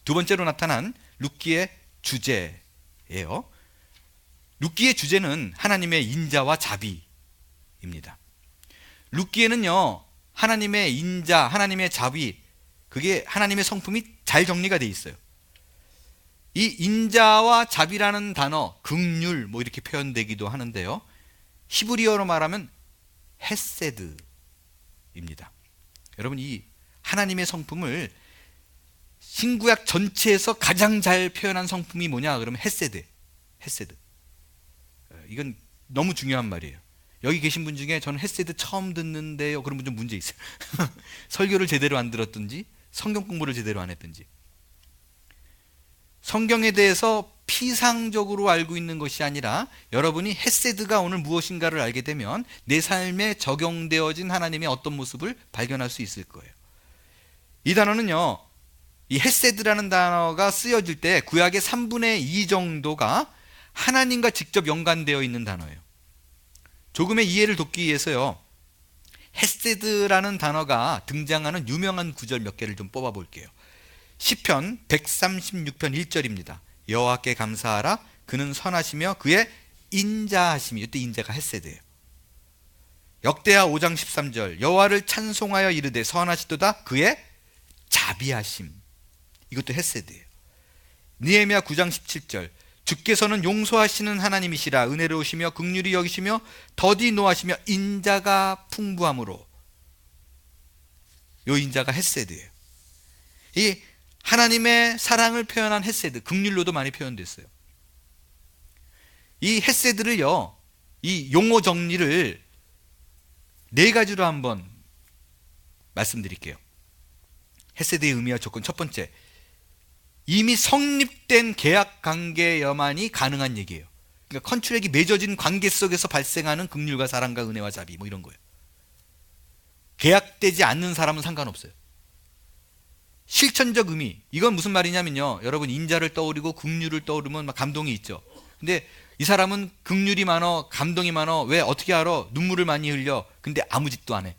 두 번째로 나타난 룻기의 주제예요. 룻기의 주제는 하나님의 인자와 자비입니다. 룻기에는요, 하나님의 인자, 하나님의 자비, 그게 하나님의 성품이 잘 정리가 돼 있어요. 이 인자와 자비라는 단어, 긍휼 뭐 이렇게 표현되기도 하는데요, 히브리어로 말하면 헤세드입니다. 여러분, 이 하나님의 성품을 신구약 전체에서 가장 잘 표현한 성품이 뭐냐 그러면 헤세드. 이건 너무 중요한 말이에요. 여기 계신 분 중에 저는 헤세드 처음 듣는데요, 그런 분 좀 문제 있어요. 설교를 제대로 안 들었든지 성경 공부를 제대로 안 했든지. 성경에 대해서 피상적으로 알고 있는 것이 아니라 여러분이 헤세드가 오늘 무엇인가를 알게 되면 내 삶에 적용되어진 하나님의 어떤 모습을 발견할 수 있을 거예요. 이 단어는요, 이 헤세드라는 단어가 쓰여질 때 구약의 3분의 2 정도가 하나님과 직접 연관되어 있는 단어예요. 조금의 이해를 돕기 위해서요, 헤세드라는 단어가 등장하는 유명한 구절 몇 개를 좀 뽑아 볼게요. 시편 136편 1절입니다. 여호와께 감사하라, 그는 선하시며 그의 인자하심이, 이때 인자가 헤세드예요. 역대하 5장 13절, 여호와를 찬송하여 이르되 선하시도다, 그의 자비하심, 이것도 헤세드예요. 느헤미야 9장 17절, 주께서는 용서하시는 하나님이시라, 은혜로우시며 긍휼히 여기시며 더디 노하시며 인자가 풍부함으로, 요 인자가 헤세드예요. 이 하나님의 사랑을 표현한 헤세드, 긍휼로도 많이 표현됐어요. 이 헤세드를요, 이 용어 정리를 네 가지로 한번 말씀드릴게요. 헤세드의 의미와 조건, 첫 번째, 이미 성립된 계약 관계여만이 가능한 얘기예요. 그러니까 컨트랙이 맺어진 관계 속에서 발생하는 긍휼과 사랑과 은혜와 자비, 뭐 이런 거예요. 계약되지 않는 사람은 상관없어요. 실천적 의미, 이건 무슨 말이냐면요, 여러분 인자를 떠오르고 긍휼을 떠오르면 막 감동이 있죠. 근데 이 사람은 긍휼이 많어, 감동이 많어, 왜 어떻게 알아? 눈물을 많이 흘려. 근데 아무 짓도 안 해.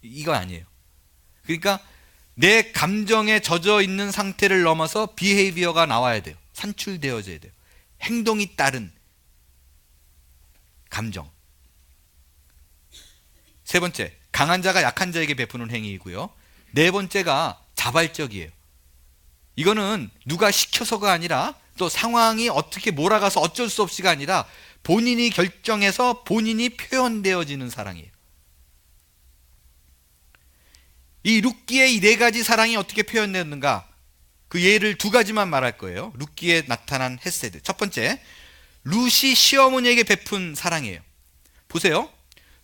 이거 아니에요. 그러니까 내 감정에 젖어 있는 상태를 넘어서 비헤이비어가 나와야 돼요. 산출되어져야 돼요. 행동이 따른 감정. 세 번째, 강한 자가 약한 자에게 베푸는 행위이고요. 네 번째가 자발적이에요. 이거는 누가 시켜서가 아니라 또 상황이 어떻게 몰아가서 어쩔 수 없이가 아니라 본인이 결정해서 본인이 표현되어지는 사랑이에요. 이 룻기의 이 네 가지 사랑이 어떻게 표현되었는가? 그 예를 두 가지만 말할 거예요. 룻기에 나타난 헤세드. 첫 번째, 룻이 시어머니에게 베푼 사랑이에요. 보세요.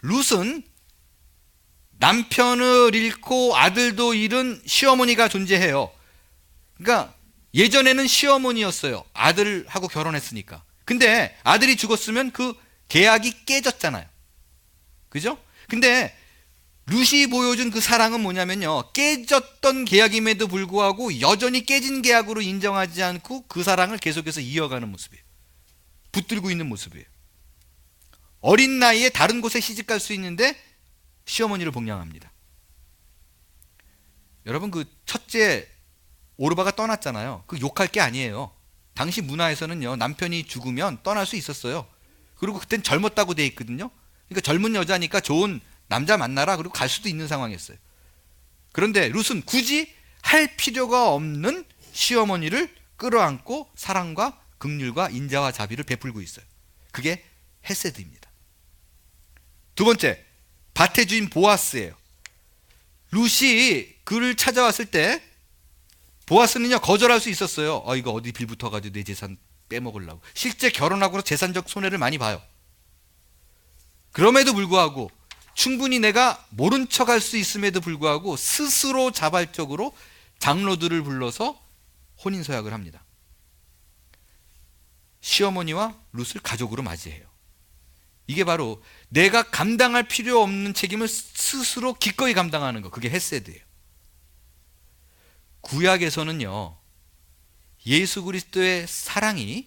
룻은 남편을 잃고 아들도 잃은 시어머니가 존재해요. 그러니까 예전에는 시어머니였어요. 아들하고 결혼했으니까. 근데 아들이 죽었으면 그 계약이 깨졌잖아요. 그죠? 근데 룻이 보여준 그 사랑은 뭐냐면요, 깨졌던 계약임에도 불구하고 여전히 깨진 계약으로 인정하지 않고 그 사랑을 계속해서 이어가는 모습이에요. 붙들고 있는 모습이에요. 어린 나이에 다른 곳에 시집갈 수 있는데 시어머니를 복양합니다. 여러분, 그 첫째 오르바가 떠났잖아요. 그 욕할 게 아니에요. 당시 문화에서는요, 남편이 죽으면 떠날 수 있었어요. 그리고 그땐 젊었다고 돼 있거든요. 그러니까 젊은 여자니까 좋은 남자 만나라, 그리고 갈 수도 있는 상황이었어요. 그런데 룻은 굳이 할 필요가 없는 시어머니를 끌어안고 사랑과 긍휼과 인자와 자비를 베풀고 있어요. 그게 헤세드입니다. 두 번째, 밭의 주인 보아스예요. 룻이 그를 찾아왔을 때 보아스는요, 거절할 수 있었어요. 이거 어디 빌붙어가지고 내 재산 빼먹으려고. 실제 결혼하고서 재산적 손해를 많이 봐요. 그럼에도 불구하고 충분히 내가 모른 척할 수 있음에도 불구하고 스스로 자발적으로 장로들을 불러서 혼인서약을 합니다. 시어머니와 룻을 가족으로 맞이해요. 이게 바로 내가 감당할 필요 없는 책임을 스스로 기꺼이 감당하는 거, 그게 헤세드예요. 구약에서는요, 예수 그리스도의 사랑이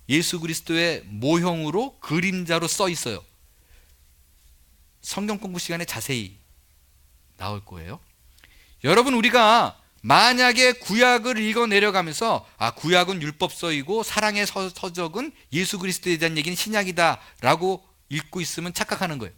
예수 그리스도의 모형으로 그림자로 써 있어요. 성경 공부 시간에 자세히 나올 거예요. 여러분, 우리가 만약에 구약을 읽어 내려가면서 구약은 율법서이고 사랑의 서적은 예수 그리스도에 대한 얘기는 신약이다 라고 읽고 있으면 착각하는 거예요.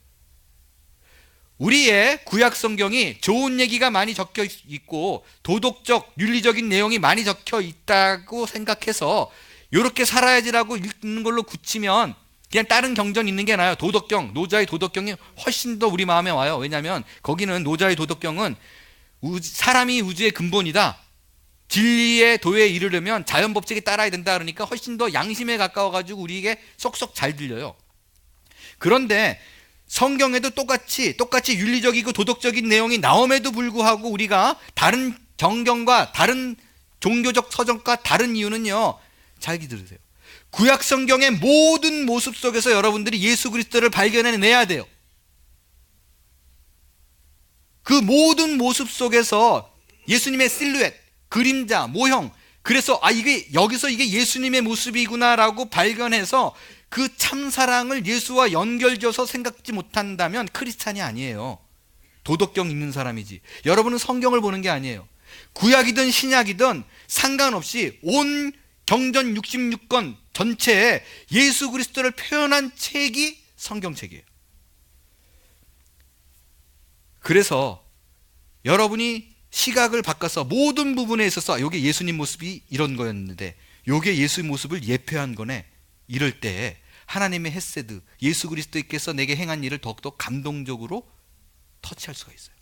우리의 구약 성경이 좋은 얘기가 많이 적혀 있고 도덕적, 윤리적인 내용이 많이 적혀 있다고 생각해서 이렇게 살아야지라고 읽는 걸로 굳히면 그냥 다른 경전 있는 게 나아요. 도덕경, 노자의 도덕경이 훨씬 더 우리 마음에 와요. 왜냐하면 거기는 노자의 도덕경은 사람이 우주의 근본이다, 진리의 도에 이르려면 자연 법칙에 따라야 된다, 그러니까 훨씬 더 양심에 가까워가지고 우리에게 쏙쏙 잘 들려요. 그런데 성경에도 똑같이 윤리적이고 도덕적인 내용이 나옴에도 불구하고 우리가 다른 정경과 다른 종교적 서적과 다른 이유는요, 잘 들으세요. 구약 성경의 모든 모습 속에서 여러분들이 예수 그리스도를 발견해내야 돼요. 그 모든 모습 속에서 예수님의 실루엣, 그림자, 모형, 그래서 이게 여기서 이게 예수님의 모습이구나라고 발견해서 그 참사랑을 예수와 연결져서 생각지 못한다면 크리스찬이 아니에요. 도덕경 읽는 사람이지. 여러분은 성경을 보는 게 아니에요. 구약이든 신약이든 상관없이 온 경전 66권 전체에 예수 그리스도를 표현한 책이 성경책이에요. 그래서 여러분이 시각을 바꿔서 모든 부분에 있어서 이게 예수님 모습이 이런 거였는데 이게 예수의 모습을 예표한 거네, 이럴 때 하나님의 헤세드, 예수 그리스도께서 내게 행한 일을 더욱더 감동적으로 터치할 수가 있어요.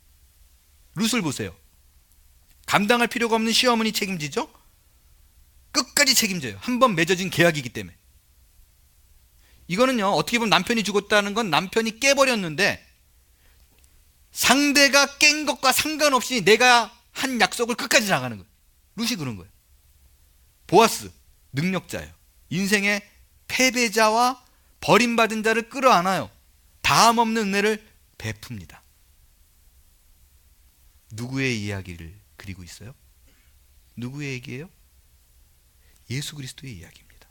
룻을 보세요. 감당할 필요가 없는 시어머니 책임지죠? 끝까지 책임져요. 한번 맺어진 계약이기 때문에. 이거는요, 어떻게 보면 남편이 죽었다는 건 남편이 깨버렸는데 상대가 깬 것과 상관없이 내가 한 약속을 끝까지 나가는 거예요. 룻이 그런 거예요. 보아스, 능력자예요. 인생의 패배자와 버림받은 자를 끌어안아요. 다음 없는 은혜를 베풉니다. 누구의 이야기를 그리고 있어요? 누구의 얘기예요? 예수 그리스도의 이야기입니다.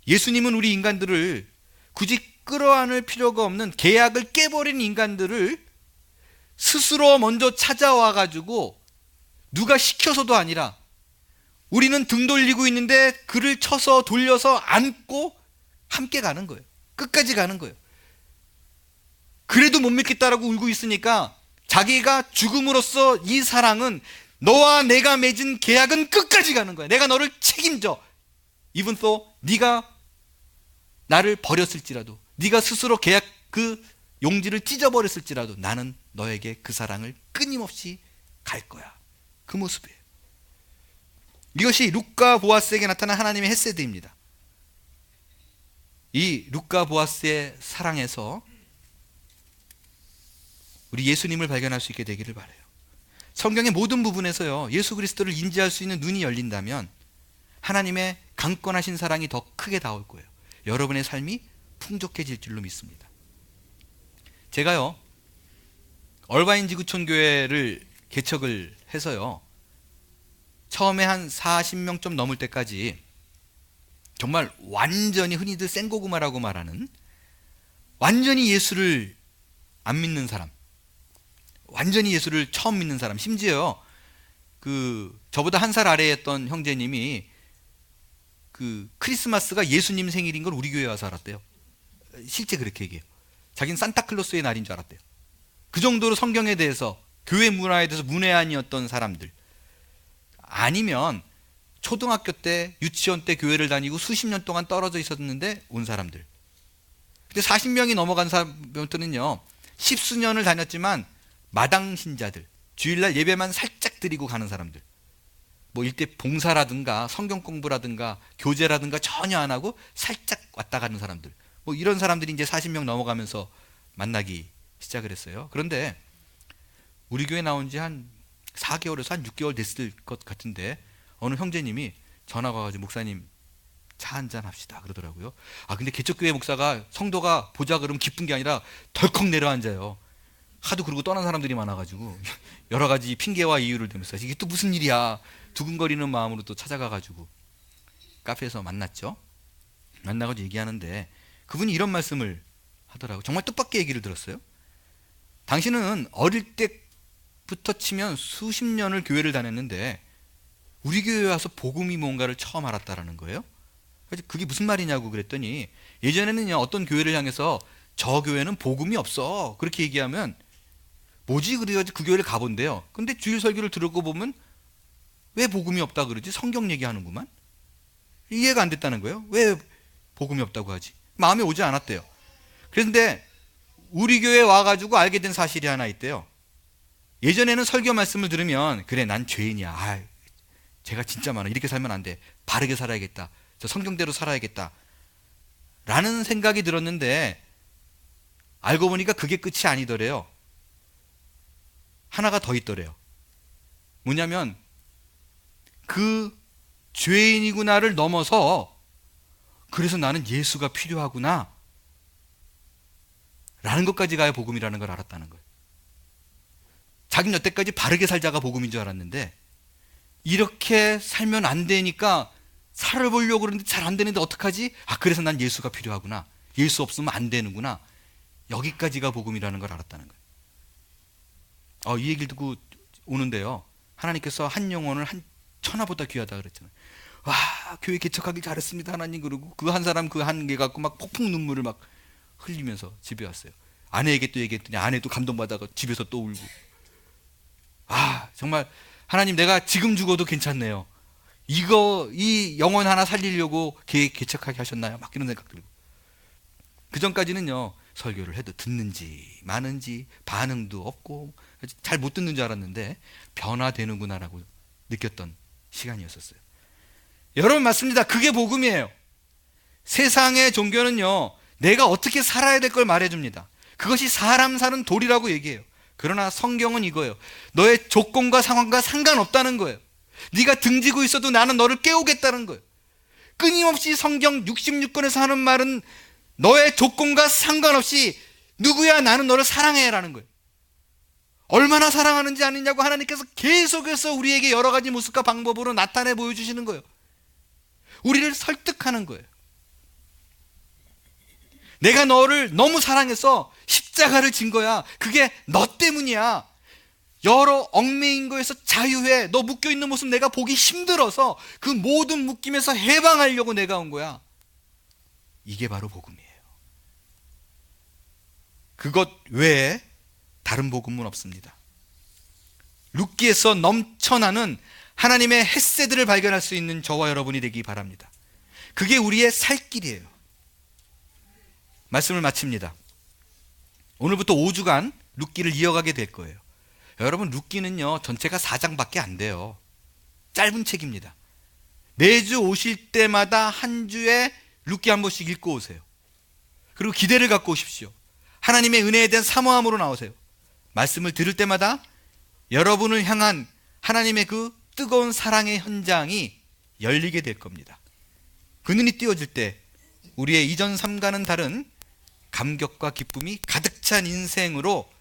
예수님은 우리 인간들을 굳이 끌어안을 필요가 없는 계약을 깨버린 인간들을 스스로 먼저 찾아와 가지고 누가 시켜서도 아니라 우리는 등 돌리고 있는데 그를 쳐서 돌려서 안고 함께 가는 거예요. 끝까지 가는 거예요. 그래도 못 믿겠다라고 울고 있으니까 자기가 죽음으로써 이 사랑은 너와 내가 맺은 계약은 끝까지 가는 거야. 내가 너를 책임져. even though 네가 나를 버렸을지라도, 네가 스스로 계약 그 용지를 찢어버렸을지라도 나는 너에게 그 사랑을 끊임없이 갈 거야. 그 모습이에요. 이것이 룻과 보아스에게 나타난 하나님의 헤세드입니다. 이 룻과 보아스의 사랑에서 우리 예수님을 발견할 수 있게 되기를 바라요. 성경의 모든 부분에서요, 예수 그리스도를 인지할 수 있는 눈이 열린다면 하나님의 강권하신 사랑이 더 크게 다가올 거예요. 여러분의 삶이 풍족해질 줄로 믿습니다. 제가요, 얼바인 지구촌 교회를 개척을 해서요, 처음에 한 40명 좀 넘을 때까지 정말 완전히 흔히들 생고구마라고 말하는 완전히 예수를 안 믿는 사람, 완전히 예수를 처음 믿는 사람, 심지어 저보다 한 살 아래에 있던 형제님이 크리스마스가 예수님 생일인 걸 우리 교회에 와서 알았대요. 실제 그렇게 얘기해요. 자기는 산타클로스의 날인 줄 알았대요. 그 정도로 성경에 대해서, 교회 문화에 대해서 문외한이었던 사람들, 아니면 초등학교 때, 유치원 때 교회를 다니고 수십 년 동안 떨어져 있었는데 온 사람들. 근데 40명이 넘어간 사람들은요, 십수년을 다녔지만 마당 신자들, 주일날 예배만 살짝 드리고 가는 사람들, 뭐 일대 봉사라든가 성경 공부라든가 교제라든가 전혀 안 하고 살짝 왔다 가는 사람들, 뭐 이런 사람들이 이제 40명 넘어가면서 만나기 시작을 했어요. 그런데 우리 교회 나온 지 한 4개월에서 한 6개월 됐을 것 같은데 어느 형제님이 전화가 와가지고 목사님 차 한잔 합시다 그러더라고요. 근데 개척교회 목사가 성도가 보자 그러면 기쁜 게 아니라 덜컥 내려앉아요. 하도 그러고 떠난 사람들이 많아가지고 여러 가지 핑계와 이유를 대면서 이게 또 무슨 일이야, 두근거리는 마음으로 또 찾아가가지고 카페에서 만났죠. 만나가지고 얘기하는데 그분이 이런 말씀을 하더라고요. 정말 뜻밖의 얘기를 들었어요. 당신은 어릴 때부터 치면 수십 년을 교회를 다녔는데 우리 교회에 와서 복음이 뭔가를 처음 알았다라는 거예요. 그래서 그게 무슨 말이냐고 그랬더니, 예전에는요, 어떤 교회를 향해서 저 교회는 복음이 없어 그렇게 얘기하면 뭐지 그래가지고 그 교회를 가본대요. 근데 주일 설교를 들었고 보면 왜 복음이 없다 그러지? 성경 얘기하는구만. 이해가 안 됐다는 거예요. 왜 복음이 없다고 하지? 마음에 오지 않았대요. 그런데 우리 교회에 와가지고 알게 된 사실이 하나 있대요. 예전에는 설교 말씀을 들으면 그래 난 죄인이야, 죄가 진짜 많아, 이렇게 살면 안 돼, 바르게 살아야겠다, 저 성경대로 살아야겠다 라는 생각이 들었는데 알고 보니까 그게 끝이 아니더래요. 하나가 더 있더래요. 뭐냐면 그 죄인이구나를 넘어서 그래서 나는 예수가 필요하구나 라는 것까지 가야 복음이라는 걸 알았다는 거예요. 자기는 여태까지 바르게 살자가 복음인 줄 알았는데 이렇게 살면 안 되니까 살아보려고 그러는데 잘 안 되는데 어떡하지? 그래서 난 예수가 필요하구나, 예수 없으면 안 되는구나, 여기까지가 복음이라는 걸 알았다는 거예요. 이 얘기를 듣고 오는데요, 하나님께서 한 영혼을 한 천하보다 귀하다 그랬잖아요. 와, 교회 개척하길 잘했습니다 하나님. 그러고 그 한 사람 그 한 개 갖고 막 폭풍 눈물을 막 흘리면서 집에 왔어요. 아내에게 또 얘기했더니 아내도 감동받아서 집에서 또 울고, 정말 하나님 내가 지금 죽어도 괜찮네요, 이 영혼 하나 살리려고 개척하게 하셨나요? 막 이런 생각 들고. 그 전까지는요, 설교를 해도 듣는지 마는지 반응도 없고 잘 못 듣는 줄 알았는데 변화되는구나라고 느꼈던 시간이었었어요. 여러분, 맞습니다. 그게 복음이에요. 세상의 종교는요, 내가 어떻게 살아야 될 걸 말해줍니다. 그것이 사람 사는 도리라고 얘기해요. 그러나 성경은 이거예요. 너의 조건과 상황과 상관없다는 거예요. 네가 등지고 있어도 나는 너를 깨우겠다는 거예요. 끊임없이 성경 66권에서 하는 말은 너의 조건과 상관없이 누구야, 나는 너를 사랑해 라는 거예요. 얼마나 사랑하는지 아느냐고 하나님께서 계속해서 우리에게 여러 가지 모습과 방법으로 나타내 보여주시는 거예요. 우리를 설득하는 거예요. 내가 너를 너무 사랑해서 십자가를 진 거야. 그게 너 때문이야. 여러 얽매인 거에서 자유해. 너 묶여있는 모습 내가 보기 힘들어서 그 모든 묶임에서 해방하려고 내가 온 거야. 이게 바로 복음이에요. 그것 외에 다른 복음은 없습니다. 룻기에서 넘쳐나는 하나님의 헷세드를 발견할 수 있는 저와 여러분이 되기 바랍니다. 그게 우리의 살 길이에요. 말씀을 마칩니다. 오늘부터 5주간 룻기를 이어가게 될 거예요. 여러분, 룻기는요 전체가 4장밖에 안 돼요. 짧은 책입니다. 매주 오실 때마다 한 주에 룻기 한 번씩 읽고 오세요. 그리고 기대를 갖고 오십시오. 하나님의 은혜에 대한 사모함으로 나오세요. 말씀을 들을 때마다 여러분을 향한 하나님의 그 뜨거운 사랑의 현장이 열리게 될 겁니다. 그 눈이 띄어질 때 우리의 이전 삶과는 다른 감격과 기쁨이 가득 찬 인생으로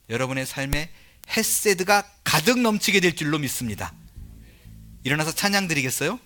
여러분의 삶에 헷세드가 가득 넘치게 될 줄로 믿습니다. 일어나서 찬양 드리겠어요?